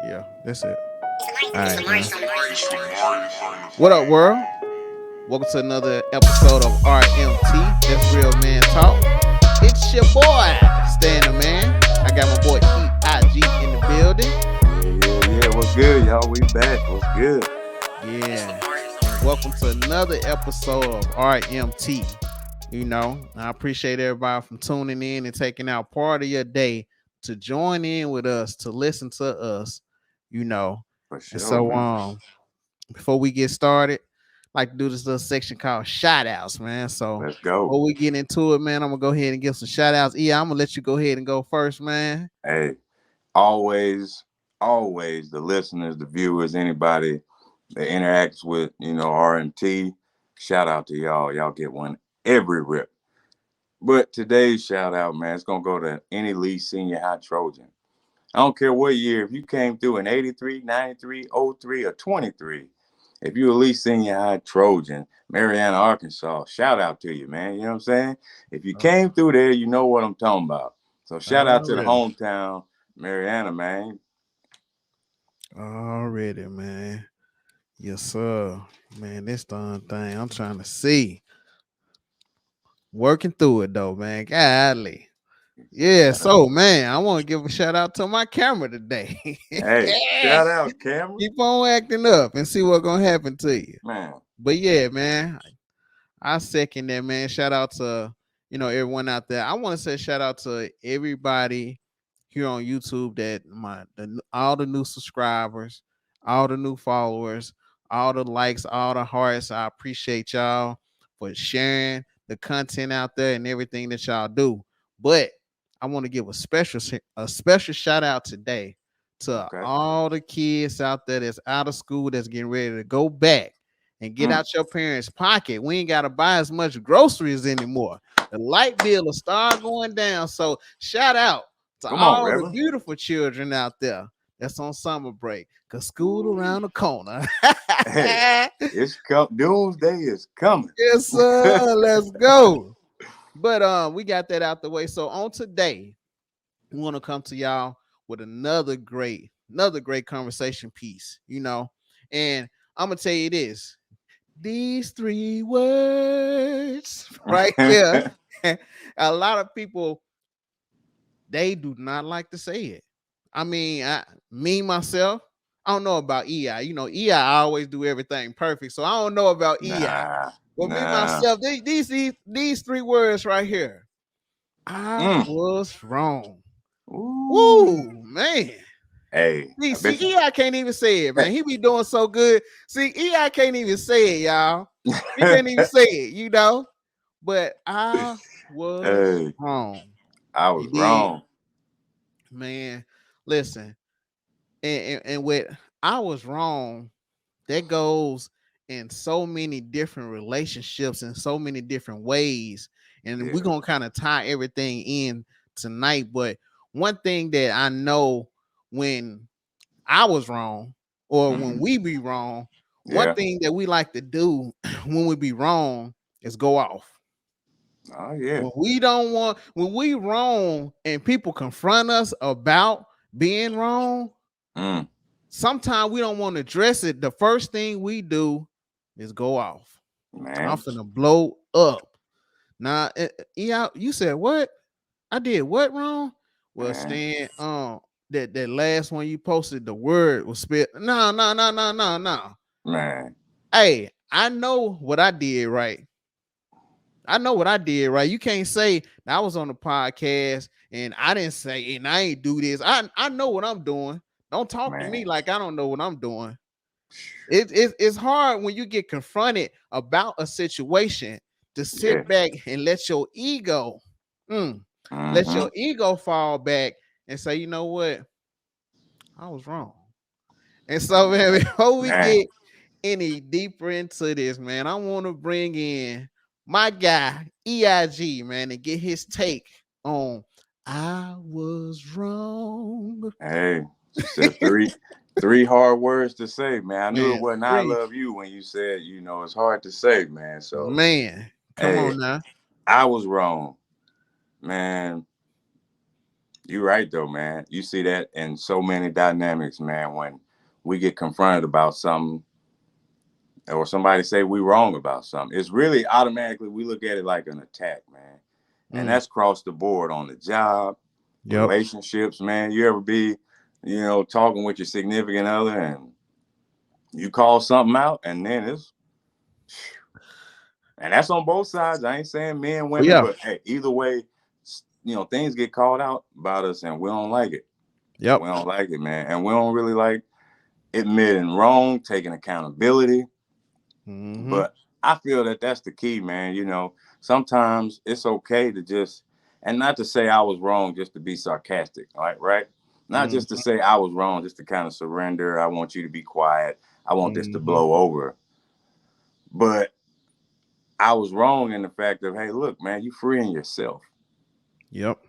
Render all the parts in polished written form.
Yeah, that's it. All right, man. What up, world? Welcome to another episode of RMT. That's Real Man Talk. It's your boy, Stanley, man. I got my boy EIG in the building. Yeah. What's good, y'all? We back. What's good? Yeah. And welcome to another episode of RMT. I appreciate everybody from tuning in and taking out part of your day to join in with us, to listen to us, you know. For And sure, so man. before we get started, I like to do this little section called shout outs, man. So Let's go. before we get into it, man, I'm gonna go ahead and give some shout outs. Yeah, I'm gonna let you go ahead and go first, man. Hey, always the listeners, the viewers, anybody that interacts with, RMT, shout out to y'all. Y'all get one every rip. But today's shout out, man, it's going to go to any Lee Senior High Trojan. I don't care what year, if you came through in 83, 93, '03, or 23, if you at least senior high Trojan, Marianna, Arkansas, shout out to you, man. You know what I'm saying? If you Oh, came through there, you know what I'm talking about. So shout out to the already, hometown, Marianna, man. already, man. Yes, sir, man. This darn thing, I'm trying to see. Working through it though, man. Golly. Yeah, Shout out. so man, I want to give a shout out to my camera today. Hey, shout out, Cameron. Keep on acting up and see what's gonna happen to you. Man, But yeah, man, I second that, man. Shout out to everyone out there. I want to say shout out to everybody here on YouTube that all the new subscribers, all the new followers, all the likes, all the hearts. I appreciate y'all for sharing the content out there and everything that y'all do. But I want to give a special shout out today to okay. all the kids out there that's out of school that's getting ready to go back and get Mm, out your parents' pocket. We ain't got to buy as much groceries anymore. The light bill will start going down. So shout out to come on, all the Reverend. beautiful children out there that's on summer break because school around the corner. Hey, doomsday is coming. Yes, sir. Let's go. But we got that out the way. So on today, we want to come to y'all with another great conversation piece. And I'm gonna tell you this. These three words right here. A lot of people they do not like to say it. I mean, me myself, I don't know about EI. EI always do everything perfect, so I don't know about EI. nah, But me nah. myself, these three words right here. I Mm. was wrong. Ooh. Woo, man. Hey, See, I bet see, EI can't even say it, man. He be doing so good. See, EI can't even say it, y'all. He can't even say it. But I was hey, wrong. I was You did, wrong. man. Listen, and with I was wrong, that goes in so many different relationships in so many different ways. And we're Yeah. gonna kind of tie everything in tonight. But one thing that I know when I was wrong or when Hmm. we be wrong, one Yeah. thing that we like to do when we be wrong is go off. Oh yeah. When we wrong and people confront us about being wrong, Mm, sometimes we don't want to address it. The first thing we do is go off. I'm man. finna blow up. Now, yeah, you said what? I did what wrong? Well, Man. Stan, that last one you posted, the word was spit. No, no, no, no, no, no. Man. Hey, I know what I did right. I know what I did right. You can't say I was on the podcast and I didn't say and I ain't do this. I know what I'm doing. Don't talk to me Man. like I don't know what I'm doing. It's hard when you get confronted about a situation to Yeah. sit back and mm, let Mm-hmm. your ego fall back and say, you know what, I was wrong. And so, man, before we Man. get any deeper into this, man, I want to bring in my guy EIG, man, and get his take on I was wrong. Hey. She said three hard words to say, man. I knew it Man, wasn't I three. love you when you said, it's hard to say, man. So Man, come hey, on now. I was wrong. Man, You're right though, man. You see that in so many dynamics, man. When we get confronted about something, or somebody say we wrong about something, it's really automatically we look at it like an attack, man. And Mm. that's across the board on the job, Yep. relationships, man. You ever be, talking with your significant other and you call something out, and then it's and that's on both sides. I ain't saying men, Oh women, yeah. but hey, either way, things get called out about us, and we don't like it. Yep. We don't like it, man, and we don't really like admitting wrong, taking accountability. Mm-hmm. But I feel that that's the key, man. Sometimes it's okay to just, and not to say I was wrong just to be sarcastic, right? Not just to Mm-hmm. say I was wrong, just to kind of surrender. I want you to be quiet. I want this to Mm-hmm. blow over. But I was wrong in the fact of, hey, look, man, you freeing yourself. Yep.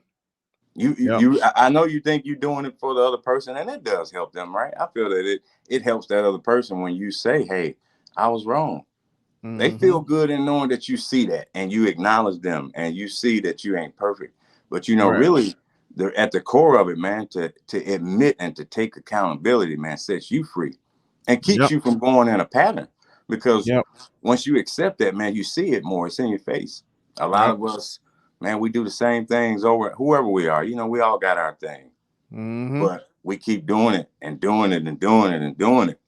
You, you, Yep. you. I know you think you're doing it for the other person, and it does help them, right? I feel that it helps that other person when you say, hey, I was wrong. They Mm-hmm. feel good in knowing that you see that and you acknowledge them and you see that you ain't perfect. But Right. really, they're at the core of it, man, to admit and to take accountability, man, sets you free and keeps Yep. you from going in a pattern. Because Yep. once you accept that, man, you see it more. It's in your face. A lot Yep. of us, man, we do the same things over whoever we are. We all got our thing, Mm-hmm. but we keep doing it and doing it and doing it and doing it.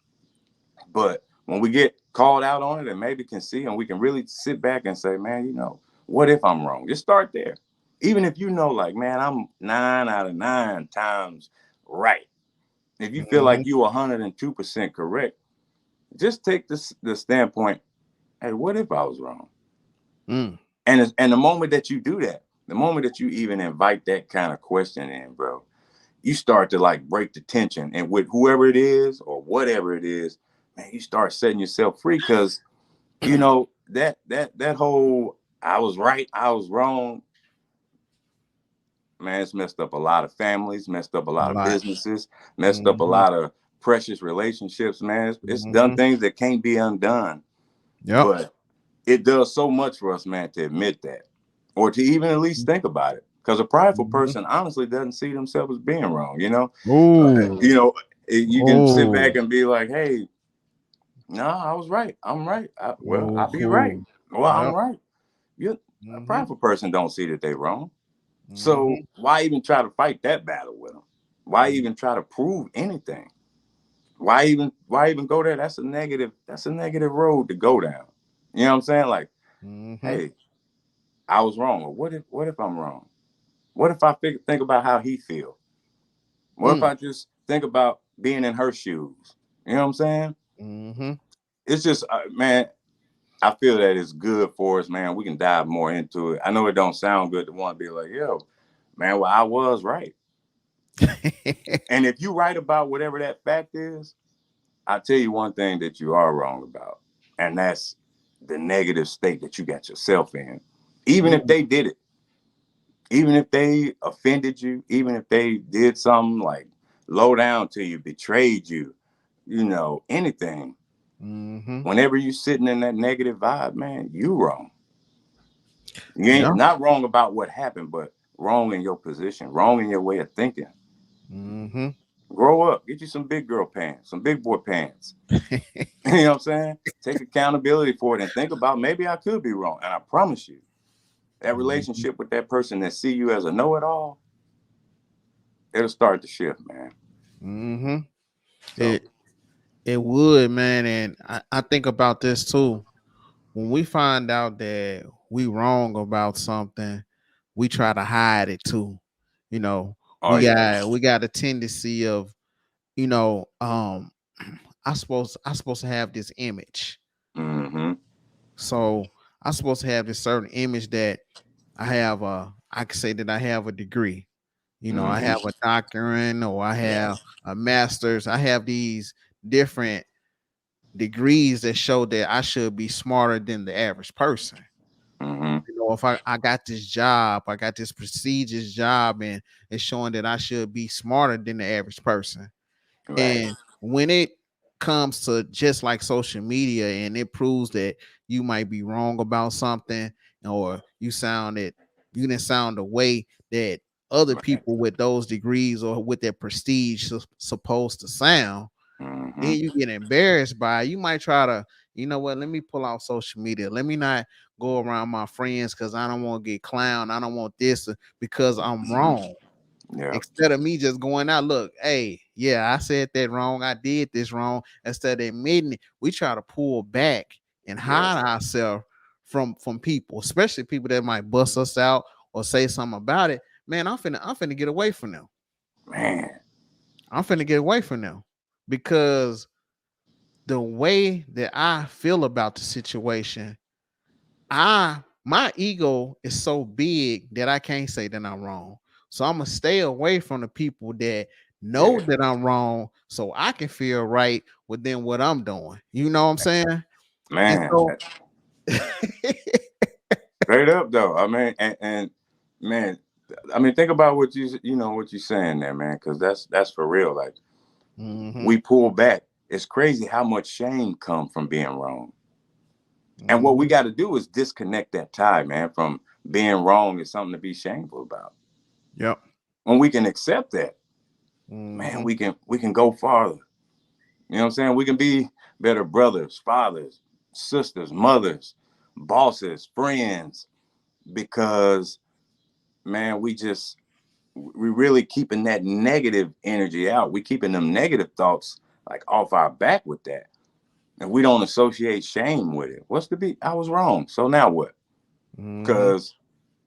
But when we get called out on it and maybe can see and we can really sit back and say, man, what if I'm wrong? Just start there. Even if like, man, I'm 9 out of 9 times right. If you feel Mm-hmm. like you 102% correct, just take the standpoint, hey, what if I was wrong? Mm. And the moment that you do that, the moment that you even invite that kind of question in, bro, you start to like break the tension. And with whoever it is or whatever it is, man, you start setting yourself free because that whole I was right, I was wrong, man, it's messed up a lot of families, messed up a A lot of lot. businesses, messed up a Mm-hmm. lot of precious relationships, man. It's done Mm-hmm. things that can't be undone. Yep. But it does so much for us, man, to admit that. Or to even at least think about it. Because a prideful Mm-hmm. person honestly doesn't see themselves as being wrong. Oh. You know, you can sit back Oh. and be like, hey, no, I was right. I'm right. Oh. I'll be right. Cool. Well, I'm Yep. right. You A Mm-hmm. prideful person don't see that they wrong. So Mm-hmm. why even try to fight that battle with them? Why even try to prove anything? Why even go there? That's a negative road to go down. You know what I'm saying? Like, Mm-hmm. hey, I was wrong. Or what if I'm wrong? What if I think about how he feel? What if Mm. I just think about being in her shoes? You know what I'm saying? Mm-hmm. It's just, man, I feel that it's good for us, man. We can dive more into it. I know it don't sound good to want to be like, yo, man, well, I was right. And if you right about whatever that fact is, I'll tell you one thing that you are wrong about, and that's the negative state that you got yourself in. Even if Mm. they did it, even if they offended you, even if they did something like low down to you, betrayed you, anything. Mm-hmm. Whenever you sitting in that negative vibe, man, you wrong. You ain't Yeah. not wrong about what happened, but wrong in your position, wrong in your way of thinking. Mm-hmm. Grow up, get you some big girl pants, some big boy pants. You know what I'm saying? Take accountability for it and think about maybe I could be wrong. And I promise you, that Mm-hmm. relationship with that person that see you as a know-it-all, it'll start to shift, man. Mm-hmm. So, It it would, man, and I think about this too. When we find out that we wrong about something, we try to hide it too. You know, oh we yeah. got a tendency of, you know, I supposed to have this image. Mm-hmm. So I'm supposed to have this certain image that I can say that I have a degree. You know, I Mm-hmm. have a doctorate or I have Yes. a master's. I have these different degrees that show that I should be smarter than the average person. Mm-hmm. You know, if I got this job, I got this prestigious job, and it's showing that I should be smarter than the average person. Right. And when it comes to just like social media and it proves that you might be wrong about something, or you didn't sound the way that other Man. people with those degrees or with their prestige supposed to sound. Mm-hmm. Then you get embarrassed by it. You might try to, you know what, let me pull out social media. Let me not go around my friends because I don't want to get clowned. I don't want this because I'm wrong. Yep. Instead of me just going out, look, hey, yeah, I said that wrong. I did this wrong. Instead of admitting it, we try to pull back and Yep. hide ourselves from people, especially people that might bust us out or say something about it. Man, I'm finna get away from them. Man. I'm finna get away from them because the way that I feel about the situation, my ego is so big that I can't say that I'm wrong. So I'm gonna stay away from the people that know Yeah. that I'm wrong so I can feel right within what I'm doing. You know what I'm saying? And Man. so Straight up though. I mean, and man, I mean, think about what you know what you're saying there, man, because that's for real. Like Mhm, we pull back. It's crazy how much shame come from being wrong. And what we mhm, got to do is disconnect that tie, man, from being wrong is something to be shameful about. yep. When we can accept that, man, Mhm, we can go farther. You know what I'm saying? We can be better brothers, fathers, sisters, mothers, bosses, friends, because man, we really keeping that negative energy out. We keeping them negative thoughts like off our back with that. And we don't associate shame with it. What's the be? I was wrong. So now what? mhm, Because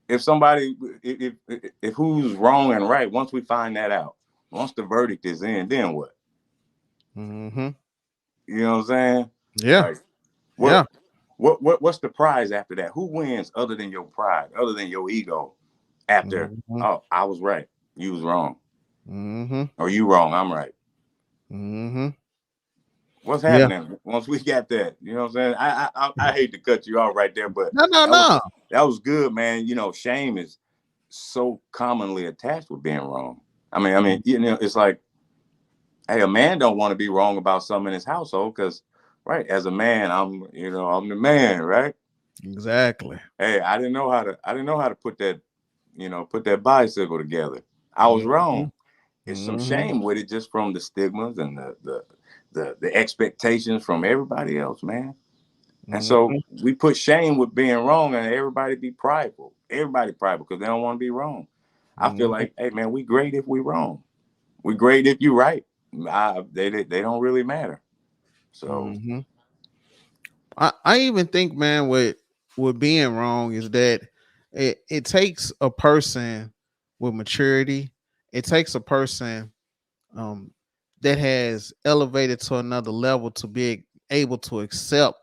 if somebody, if who's wrong and right, once we find that out, once the verdict is in, then what? mhm. You know what I'm saying? Yeah, Like what? yeah. What's the prize after that? Who wins other than your pride, other than your ego? After, Mhm, oh, I was right, you was wrong, mhm, or you wrong, I'm right. mhm. What's Yeah. happening once we got that? You know what I'm saying? I hate to cut you off right there, but No, no, that was no. that was good, man. You know, shame is so commonly attached with being wrong. I mean, you know, it's like, hey, a man don't want to be wrong about something in his household because, right, as a man, I'm the man, right? Exactly. Hey, I didn't know how to put that bicycle together. I was Mhm, wrong. It's some mhm, shame with it just from the stigmas and the expectations from everybody else, man. And so mhm, we put shame with being wrong, and everybody be prideful. Everybody prideful because they don't want to be wrong. I feel mhm, like, hey man, we great if we wrong. We great if you right. They don't really matter. So mhm. I even think, man, with being wrong is that it takes a person with maturity. It takes a person um that has elevated to another level to be able to accept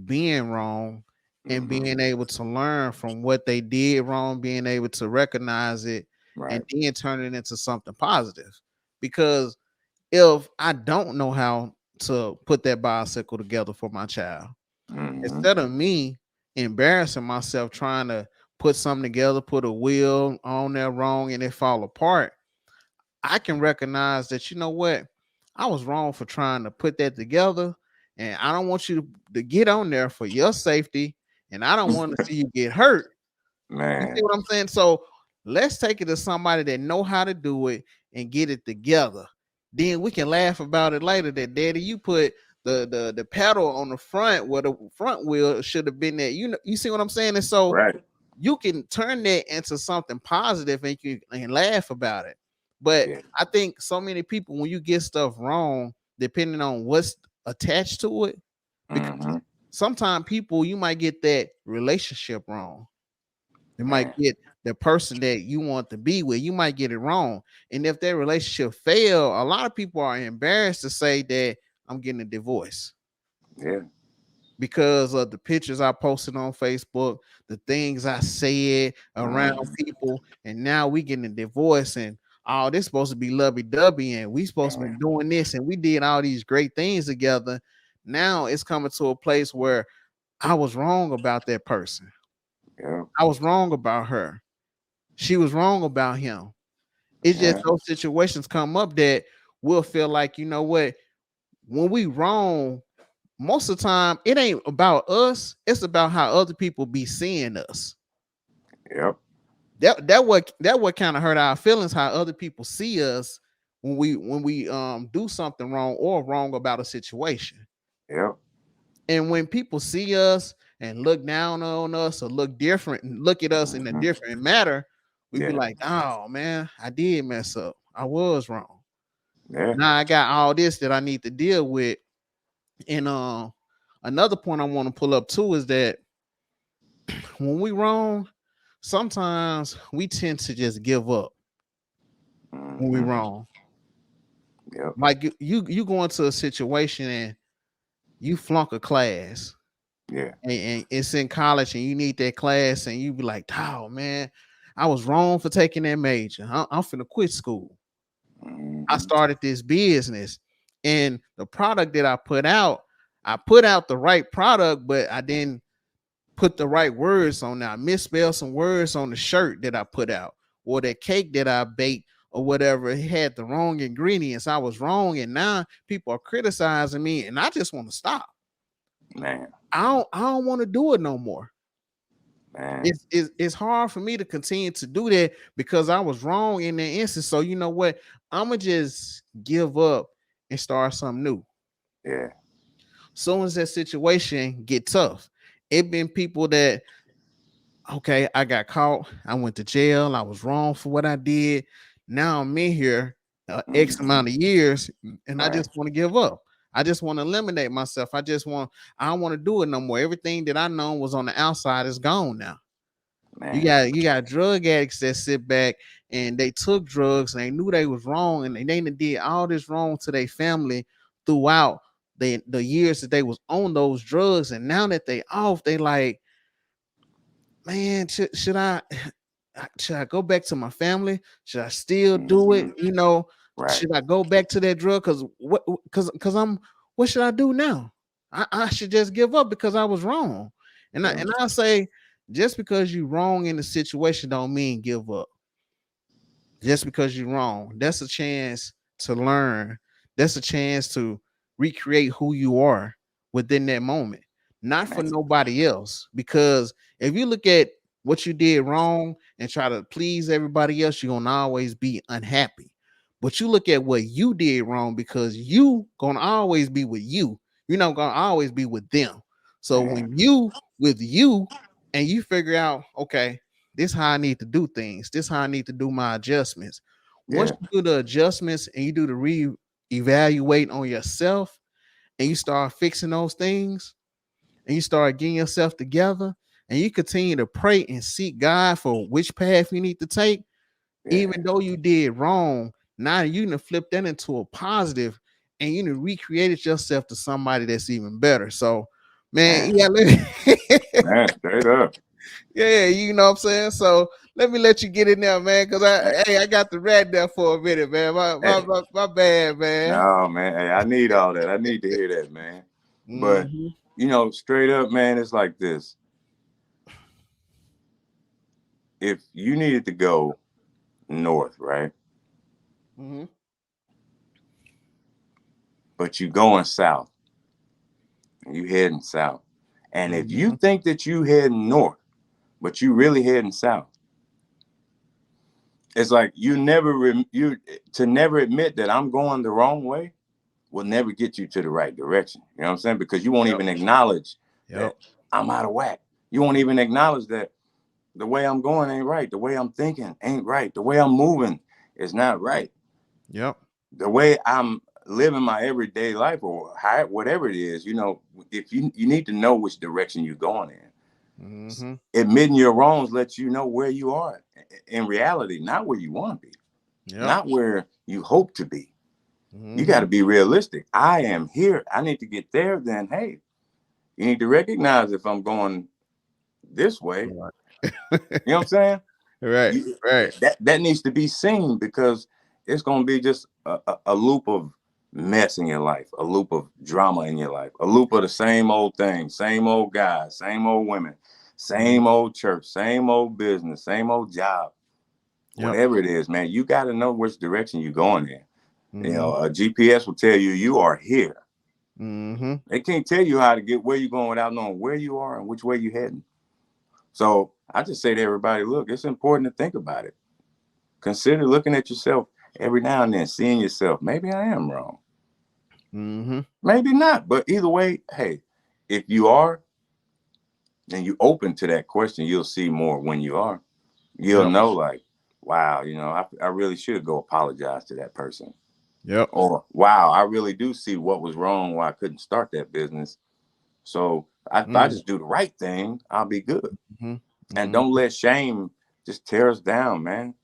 being wrong and hmm being able to learn from what they did wrong, being able to recognize it and right. then turn it into something positive. Because if I don't know how to put that bicycle together for my child, hmm instead of me embarrassing myself trying to put something together, put a wheel on there wrong and it fall apart, I can recognize that, you know what, I was wrong for trying to put that together. And I don't want you to get on there for your safety. And I don't want to see you get hurt. You see Man, what I'm saying? So let's take it to somebody that know how to do it and get it together. Then we can laugh about it later. That daddy, you put the pedal on the front where the front wheel should have been there. You know, you see what I'm saying? And so right. you can turn that into something positive and you can laugh about it. But Yeah. I think so many people, when you get stuff wrong, depending on what's attached to it, because hmm sometimes people you might get that relationship wrong. You might Man, get the person that you want to be with, you might get it wrong. And if that relationship fail, a lot of people are embarrassed to say that I'm getting a divorce yeah. because of the pictures I posted on Facebook, the things I said around Mm, people, and now we getting a divorce and oh, this supposed to be lovey-dovey, and we supposed to be man, doing this, and we did all these great things together. Now it's coming to a place where I was wrong about that person. yeah, I was wrong about her. She was wrong about him. It's just yeah, those situations come up that we'll feel like, you know what, when we wrong, most of the time it ain't about us, it's about how other people be seeing us. yep. that what kind of hurt our feelings, how other people see us when we do something wrong or wrong about a situation. Yep. And when people see us and look down on us or look different and look at us in a Hmm. different matter, we be Yeah. like, oh man, I did mess up. I was wrong. Yeah. Now I got all this that I need to deal with. And another point I want to pull up too is that when we wrong, sometimes we tend to just give up when we Hmm. wrong. Yep. Like you go into a situation and you flunk a class Yeah. and it's in college and you need that class and you be like, oh man, I was wrong for taking that major. I'm finna quit school. I Hmm. started this business and the product that I put out the right product, but I didn't put the right words on there. I misspelled some words on the shirt that I put out or that cake that I baked or whatever. It had the wrong ingredients. I was wrong. And now people are criticizing me and I just want to stop. Man. I don't want to do it no more. Man. It's hard for me to continue to do that because I was wrong in that instance. So you know what? I'ma just give up and start something new. Yeah. Soon as that situation get tough, it been people that okay, I got caught, I went to jail, I was wrong for what I did. Now I'm in here X Hmm. amount of years, and I Right. just want to give up. I just want to eliminate myself. I don't want to do it no more. Everything that I know was on the outside is gone now. Man. You got drug addicts that sit back and they took drugs and they knew they was wrong and they did all this wrong to their family throughout the years that they was on those drugs. And now that they off, they like, man, should I go back to my family? Should I still do Hmm. it? You know, Right. should I go back to that drug? Cause I'm what should I do now? I should just give up because I was wrong. Yeah. And I say just because you're wrong in the situation don't mean give up just because you're wrong. That's a chance to learn. That's a chance to recreate who you are within that moment, not for Man. nobody else. Because if you look at what you did wrong and try to please everybody else, you're gonna always be unhappy. But you look at what you did wrong because you gonna always be with you. You're not gonna always be with them. So Man. when you with you and you figure out, okay, this how I need to do things. This how I need to do my adjustments. Once Yeah. you do the adjustments and you do the re-evaluate on yourself and you start fixing those things and you start getting yourself together and you continue to pray and seek God for which path you need to take, Yeah. even though you did wrong, now you can flip that into a positive and you can recreate yourself to somebody that's even better. So, man, Man. yeah, Man. Straight up. yeah, you know what I'm saying. So let me let you get in there, man, because I got the rat there for a minute, man. Hey, My bad, man. no, man. Hey, I need all that. I need to hear that, man. But Mm-hmm. straight up, man, it's like this. If you needed to go north, right? Mm-hmm. But you going south, and you heading south. And if you Mm-hmm. think that you heading north, but you really heading south, it's like you to never admit that I'm going the wrong way will never get you to the right direction. You know what I'm saying? Because you won't Yep. even acknowledge Yep. that I'm out of whack. You won't even acknowledge that the way I'm going ain't right. The way I'm thinking ain't right. The way I'm moving is not right. Yep. The way I'm living my everyday life or whatever it is, if you need to know which direction you're going in. Mm-hmm. Admitting your wrongs lets you know where you are in reality, not where you want to be, Yep. not where you hope to be. You got Mm-hmm. to be realistic. I am here. I need to get there. Then, hey, you need to recognize if I'm going this way. Right. You know what I'm saying? Right. You, Right. that needs to be seen because it's going to be just a loop of mess in your life, a loop of drama in your life, a loop of the same old thing, same old guys, same old women, Mm-hmm. same old church, same old business, same old job, Yep. whatever it is, man. You got to know which direction you're going in. Mm-hmm. A GPS will tell you you are here. Mm-hmm. They can't tell you how to get where you're going without knowing where you are and which way you're heading. So I just say to everybody, look, it's important to think about it. Consider looking at yourself every now and then, seeing yourself. Maybe I am wrong. Mm-hmm. Maybe not. But either way, hey, if you are and you open to that question, you'll see more when you are. You'll Yep. know, like, wow, I really should go apologize to that person. Yep. Or, wow, I really do see what was wrong why I couldn't start that business. So if I Mm-hmm. just do the right thing, I'll be good. And Mm-hmm. don't let shame just tear us down, man. Yep.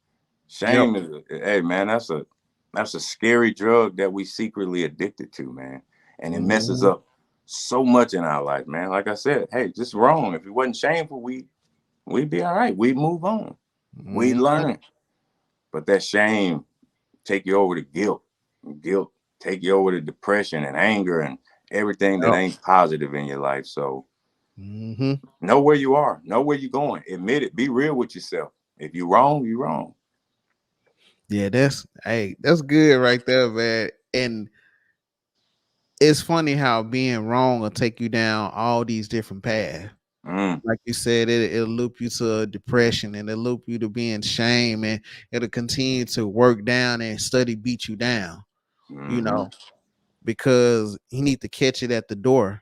Shame is, hey man, that's a scary drug that we secretly addicted to, man. And it messes Mm-hmm. up so much in our life, man. Like I said, hey, just wrong. If it wasn't shameful, we'd be all right. We'd move on. We'd Mm-hmm. learn. But that shame take you over to guilt. Guilt take you over to depression and anger and everything that Yep. ain't positive in your life. So Mm-hmm. know where you are, know where you're going, admit it, be real with yourself. If you're wrong, you're wrong. Yeah, that's good right there, man. And it's funny how being wrong will take you down all these different paths. Mm, Like you said, it'll loop you to depression and it'll loop you to being shame and it'll continue to work down and study beat you down, you mm-hmm. know, because you need to catch it at the door.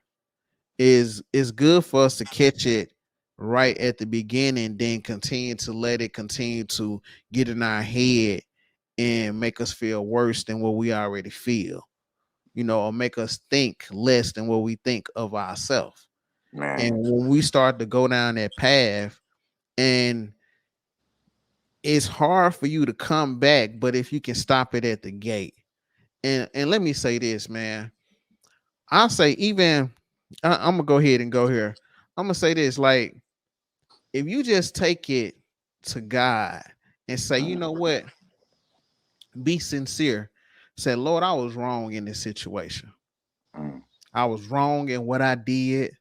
Is good for us to catch it right at the beginning, then continue to let it continue to get in our head and make us feel worse than what we already feel, or make us think less than what we think of ourselves. And Man, when we start to go down that path, and it's hard for you to come back, but if you can stop it at the gate. And let me say this, man. I'll say even I'm gonna go ahead and go here. I'm gonna say this, like if you just take it to God and say, you know what, be sincere. Say, Lord, I was wrong in this situation. mm, I was wrong in what I did.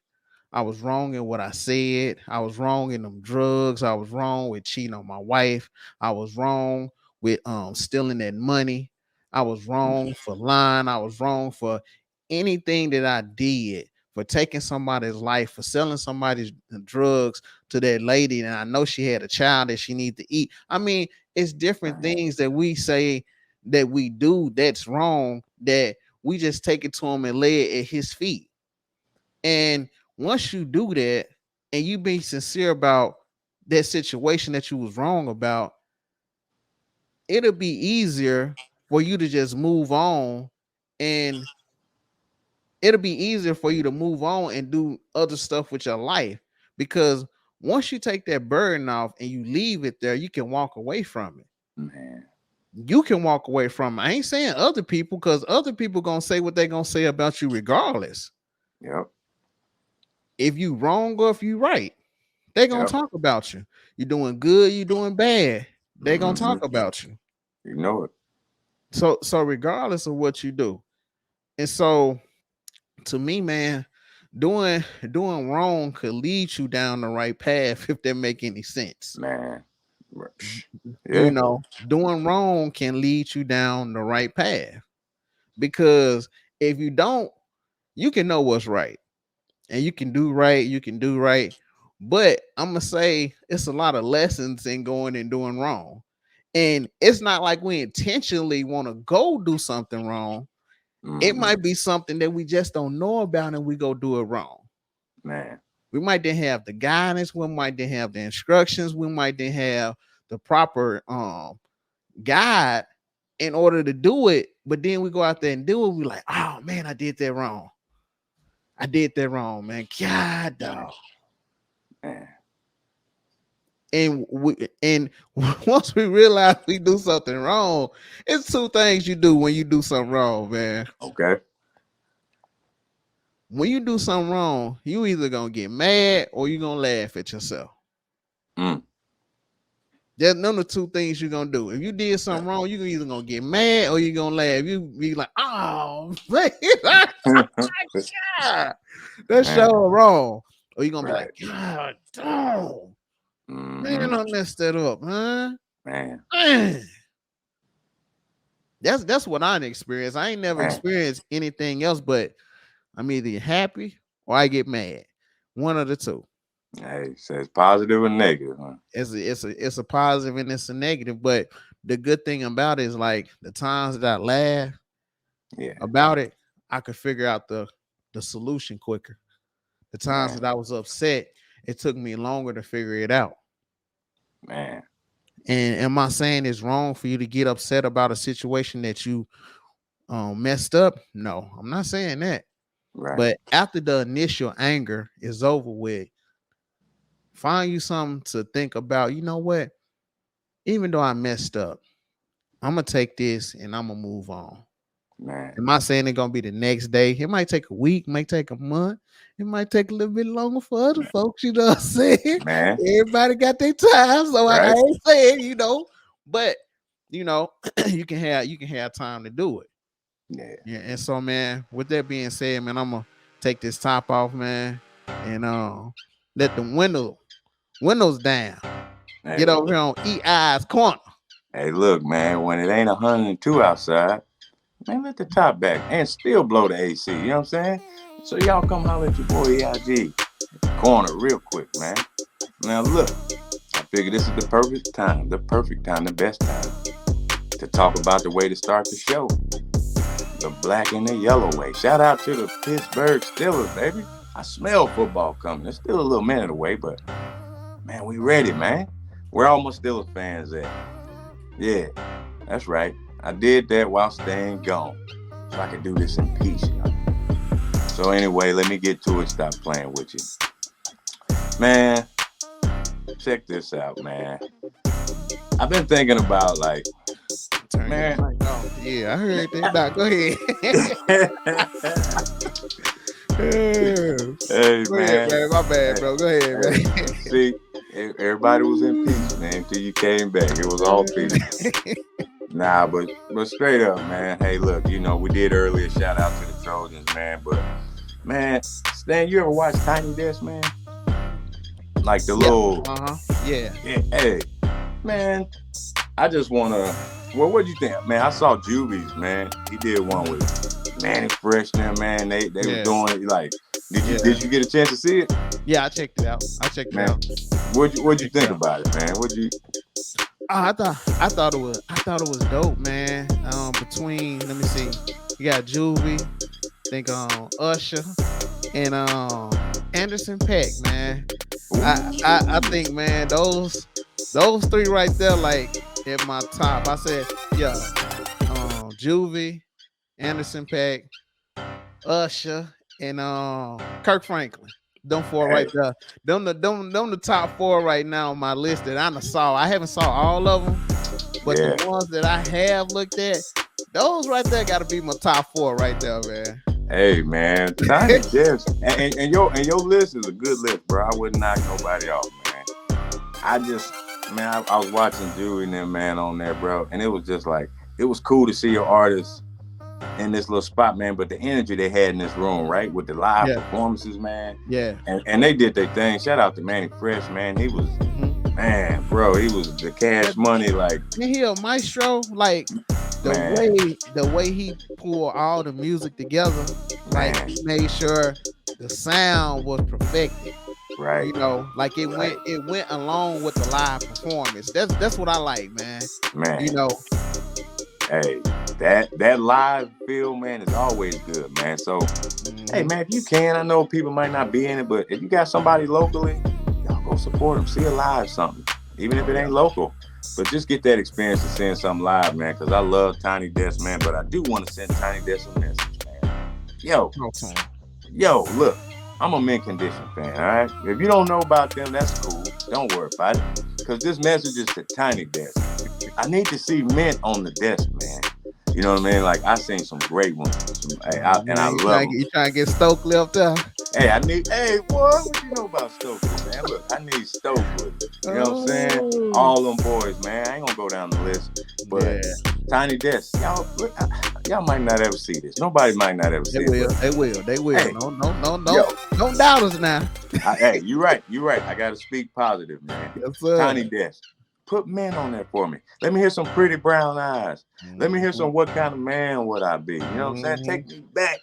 I was wrong in what I said. I was wrong in them drugs. I was wrong with cheating on my wife. I was wrong with stealing that money. I was wrong for lying. I was wrong for anything that I did, for taking somebody's life, for selling somebody's drugs to that lady. And I know she had a child that she needed to eat. I mean, it's different man, things that we say that we do that's wrong, that we just take it to him and lay it at his feet. And once you do that and you be sincere about that situation that you was wrong about, it'll be easier for you to just move on, and it'll be easier for you to move on and do other stuff with your life, because once you take that burden off and you leave it there, you can walk away from it. man. You can walk away from it. I ain't saying other people, because other people gonna say what they gonna say about you regardless. Yep, If you wrong or if you right, they gonna yep. talk about you. You doing good, you doing bad. They gonna Mm-hmm. talk about you. You know it, So regardless of what you do. And so to me, man, doing wrong could lead you down the right path if that make any sense. man. Yeah, Doing wrong can lead you down the right path, because if you don't, you can know what's right and you can do right. But I'm gonna say it's a lot of lessons in going and doing wrong. And it's not like we intentionally want to go do something wrong. It mm-hmm. might be something that we just don't know about and we go do it wrong. Man, We might didn't have the guidance, we might didn't have the instructions, we might didn't have the proper guide in order to do it. But then we go out there and do it. We like, oh man, I did that wrong. I did that wrong, man. God dog. man. And once we realize we do something wrong, it's two things you do when you do something wrong, man. Okay. When you do something wrong, you either gonna get mad or you gonna laugh at yourself. Mm. There's none of the two things you're gonna do. If you did something wrong, you're either gonna get mad or you're gonna laugh. You be like, oh man, that's so Man, wrong. Or you're gonna be like, right. God damn, Mm-hmm. man, I messed that up, huh? Man, Man. That's what I experienced. I ain't never man. experienced anything else, but I'm either happy or I get mad. One of the two. Hey, says positive or negative, huh? It's a positive and it's a negative. But the good thing about it is like the times that I laugh Yeah, about it, I could figure out the solution quicker. The times man, that I was upset, it took me longer to figure it out. man, And am I saying it's wrong for you to get upset about a situation that you messed up? No, I'm not saying that. right, But after the initial anger is over with, find you something to think about. You know what? Even though I messed up, I'm gonna take this and I'm gonna move on. man, Am I saying it's gonna be the next day? It might take a week, might take a month, it might take a little bit longer for other folks. You know what I'm saying? man, Everybody got their time, so I right, ain't saying, but you know, you can have time to do it. yeah, Yeah, and so man, with that being said, man, I'm gonna take this top off, man, and let the windows down. Get hey, over here on EI's corner. hey, look, man, when it ain't 102 outside, man, let the top back and still blow the AC. You know what I'm saying? So y'all come holler at your boy EIG at the corner real quick, man. Now look, I figure this is the perfect time, the best time to talk about the way to start the show. The black and the yellow way. Shout out to the Pittsburgh Steelers, baby. I smell football coming. It's still a little minute away, but man, we ready, man. Where all my Steelers fans at? Yeah, that's right. I did that while staying gone. So I could do this in peace, y'all. So anyway, let me get to it. Stop playing with you. Man, check this out, man. I've been thinking about like, Turn your man. mic off. Yeah, I heard that. Nah, go ahead. Hey Go ahead, man. man. My bad, Hey, bro. Go ahead, hey. man. See, everybody was in peace, man, until you came back. It was all peace. Nah, but straight up, man. Hey, look, we did earlier shout out to the Trojans, man. But man, Stan, you ever watch Tiny Desk, man? Like the Yeah. little, Uh-huh. Yeah. yeah, hey, man. I just wanna. Well, what do you think, man? I saw Juvies, man. He did one with Manny Fresh, there, man. They was Yes. doing it like. Did you Yeah. did you get a chance to see it, Yeah, I checked it out. I checked it man? out. What'd you Checked it think out. about it, man? What'd you? I thought it was dope, man. Between let me see, you got Juvie, think Usher and Anderson Peck, man. I think, man, those three right there, like at my top. I said, yeah, Juvie, Anderson Peck, Usher, and Kirk Franklin. Them four Hey, right there. Them the top four right now on my list that I done saw. I haven't saw all of them, but the yeah. ones that I have looked at, those right there got to be my top four right there, man. Hey man, Tiny Desk, and your list is a good list, bro. I wouldn't knock nobody off, man. I just, man, I was watching Dewey and them, man, on there, bro, and it was just like it was cool to see your artists in this little spot, man. But the energy they had in this room, right, with the live Yeah, performances, man, yeah. and they did their thing. Shout out to Manny Fresh, man. He was, Mhm. man, bro. He was the Cash That Money, like, he a maestro, like the man, way he pulled all the music together, like man, he made sure the sound was perfected. right, Like it right, went along with the live performance. That's what I like, man. You man. know, Hey, that live feel, man, is always good, man. So, hey, mhm. man, if you can, I know people might not be in it, but if you got somebody locally, y'all go support them. See a live something, even if Oh it yeah, ain't local. But just get that experience of seeing something live, man. Because I love Tiny Desk, man. But I do want to send Tiny Desk a message, man. Yo, talk to him. look, I'm a mint condition fan. All right, if you don't know about them, that's cool. Don't worry about it. Because this message is to Tiny Desk. I need to see mint on the desk, man. You know what I mean? Like I seen some great ones, Oh and I man, love them. you trying to get Stokely up there? Hey, hey, boy, what you know about Stokely, man? Look, I need Stokely. You know what I'm saying? Oh All them boys, man. I ain't gonna go down the list, but yeah, Tiny Desk, y'all, look, y'all might not ever see this. Nobody might not ever they see it, will, but they will. hey, No, no, no, no, yo, don't doubt us now. hey, you right. I gotta speak positive, man. Yes, sir. Tiny Desk. Put men on there for me. Let me hear some pretty brown eyes. Let me hear Mhm, some what kind of man would I be? You know what I'm saying? mhm. Take me back.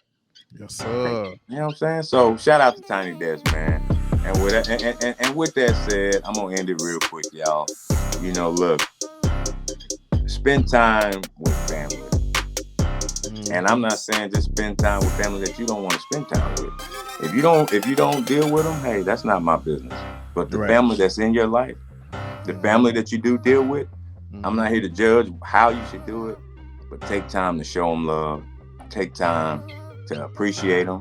Yes, Take, sir. you know what I'm saying? So shout out to Tiny Desk, man. And with that, and with that said, I'm gonna end it real quick, y'all. Look, spend time with family. And I'm not saying just spend time with family that you don't want to spend time with. If you don't deal with them, hey, that's not my business. But the Right. family that's in your life, the family Mm-hmm. that you do deal with, I'm not here Mm-hmm. to judge how you should do it, but take time to show them love. Take time to appreciate them.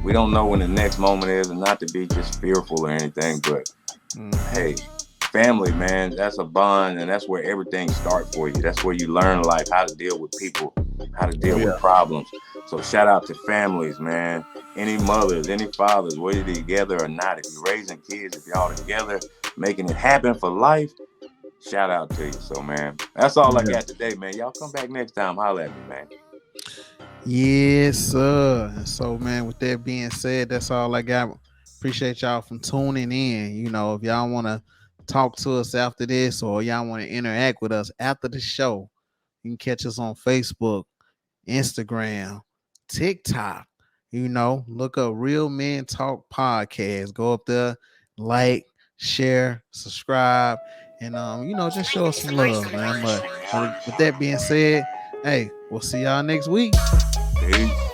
We don't know when the next moment is, and not to be just fearful or anything, but hey, Mm-hmm. family, man, that's a bond, and that's where everything starts for you. That's where you learn life, how to deal with people, how to Oh deal with yeah. problems. So shout out to families, man. Any mothers, any fathers, whether you're together or not, if you're raising kids, if y'all together, making it happen for life, shout out to you. So, man, that's all I Yeah. got today, man. Y'all come back next time. Holler at me, man. Yes, sir. And so, man, with that being said, that's all I got. Appreciate y'all from tuning in. If y'all want to talk to us after this or y'all want to interact with us after the show, you can catch us on Facebook, Instagram, TikTok. Look up Real Men Talk Podcast. Go up there, like, share, subscribe, and just show us some love, man. But with that being said, hey, we'll see y'all next week. Peace.